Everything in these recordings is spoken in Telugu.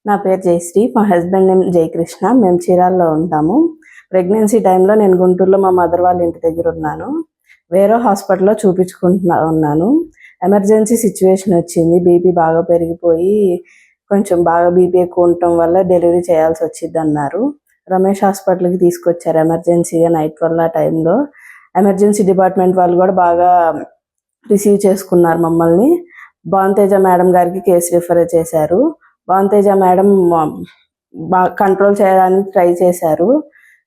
నా పేరు జయశ్రీ. మా హస్బెండ్ నేమ్ జయకృష్ణ. మేము చీరాల్లో ఉంటాము. ప్రెగ్నెన్సీ టైంలో నేను గుంటూరులో మా మదర్ వాళ్ళ ఇంటి దగ్గర ఉన్నాను. వేరే హాస్పిటల్లో ఉన్నాను. ఎమర్జెన్సీ సిచ్యువేషన్ వచ్చింది. బీపీ బాగా పెరిగిపోయి కొంచెం బాగా బీపీ ఎక్కువ ఉండటం వల్ల డెలివరీ చేయాల్సి వచ్చింది అన్నారు. రమేష్ హాస్పిటల్కి తీసుకొచ్చారు ఎమర్జెన్సీగా నైట్ వల్ల టైంలో. ఎమర్జెన్సీ డిపార్ట్మెంట్ వాళ్ళు కూడా బాగా రిసీవ్ చేసుకున్నారు మమ్మల్ని. భానుతేజ మేడం గారికి కేసు రిఫర్ చేశారు. భానుతేజ మేడం బాగా కంట్రోల్ చేయడానికి ట్రై చేశారు.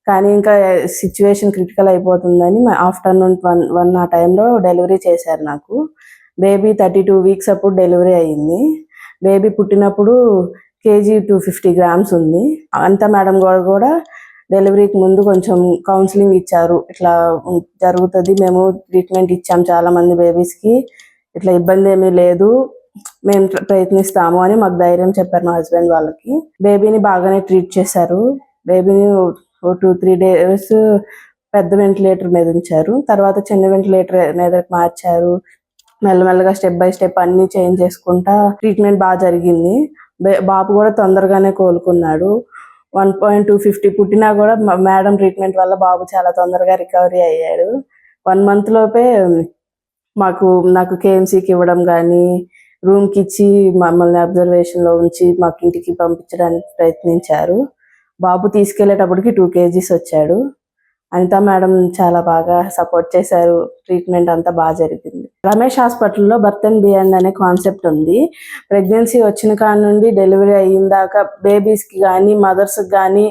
కానీ ఇంకా సిచ్యువేషన్ క్రిటికల్ అయిపోతుందని ఆఫ్టర్నూన్ 1 ఆ టైంలో డెలివరీ చేశారు నాకు. బేబీ 32 వీక్స్ అప్పుడు డెలివరీ అయ్యింది. బేబీ పుట్టినప్పుడు కేజీ 250 గ్రామ్స్ ఉంది. అంత మేడం కూడా డెలివరీకి ముందు కొంచెం కౌన్సిలింగ్ ఇచ్చారు. ఇట్లా జరుగుతుంది, మేము ట్రీట్మెంట్ ఇచ్చాం చాలా మంది బేబీస్కి, ఇట్లా ఇబ్బంది ఏమీ లేదు, మేము ప్రయత్నిస్తాము అని మాకు ధైర్యం చెప్పారు మా హస్బెండ్ వాళ్ళకి. బేబీని బాగానే ట్రీట్ చేశారు. బేబీని 2-3 డేస్ పెద్ద వెంటిలేటర్ మీద ఉంచారు. తర్వాత చిన్న వెంటిలేటర్ మీద మార్చారు. మెల్లమెల్లగా స్టెప్ బై స్టెప్ అన్ని చేంజ్ చేసుకుంటా ట్రీట్మెంట్ బాగా జరిగింది. బాబు కూడా తొందరగానే కోలుకున్నాడు. 1.250 పుట్టినా కూడా మేడం ట్రీట్మెంట్ వల్ల బాబు చాలా తొందరగా రికవరీ అయ్యాడు. 1 మంత్ లోపే నాకు కేఎంసీకి ఇవ్వడం కానీ, రూమ్కి ఇచ్చి మమ్మల్ని అబ్జర్వేషన్లో ఉంచి మాకు ఇంటికి పంపించడానికి ప్రయత్నించారు. బాబు తీసుకెళ్లేటప్పటికి 2 kgs వచ్చాడు. అనితా మేడం చాలా బాగా సపోర్ట్ చేశారు. ట్రీట్మెంట్ అంతా బాగా జరిగింది. రమేష్ హాస్పిటల్లో బర్త్ అండ్ బియాండ్ అనే కాన్సెప్ట్ ఉంది. ప్రెగ్నెన్సీ వచ్చిన కాడ నుండి డెలివరీ అయ్యిందాకా బేబీస్కి కానీ మదర్స్కి కానీ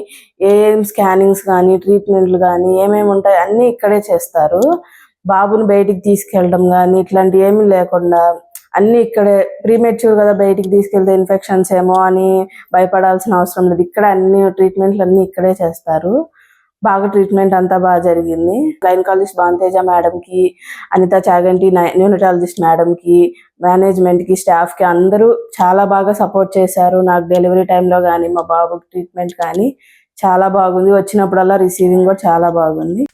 ఏం స్కానింగ్స్ కానీ ట్రీట్మెంట్లు కానీ ఏమేమి ఉంటాయి అన్నీ ఇక్కడే చేస్తారు. బాబుని బయటికి తీసుకెళ్ళడం కానీ ఇట్లాంటివి ఏమీ లేకుండా అన్నీ ఇక్కడే. ప్రీమెచ్యూర్ కదా, బయటికి తీసుకెళ్తే ఇన్ఫెక్షన్స్ ఏమో అని భయపడాల్సిన అవసరం లేదు. ఇక్కడ అన్ని ట్రీట్మెంట్లు అన్నీ ఇక్కడే చేస్తారు. బాగా ట్రీట్మెంట్ అంతా బాగా జరిగింది. గైనకాలజిస్ట్ భానుతేజ మేడంకి, అనితా చాగంటి న్యూనటాలజిస్ట్ మేడంకి, మేనేజ్మెంట్కి, స్టాఫ్కి అందరూ చాలా బాగా సపోర్ట్ చేశారు. నాకు డెలివరీ టైంలో కానీ మా బాబుకి ట్రీట్మెంట్ కానీ చాలా బాగుంది. వచ్చినప్పుడల్లా రిసీవింగ్ కూడా చాలా బాగుంది.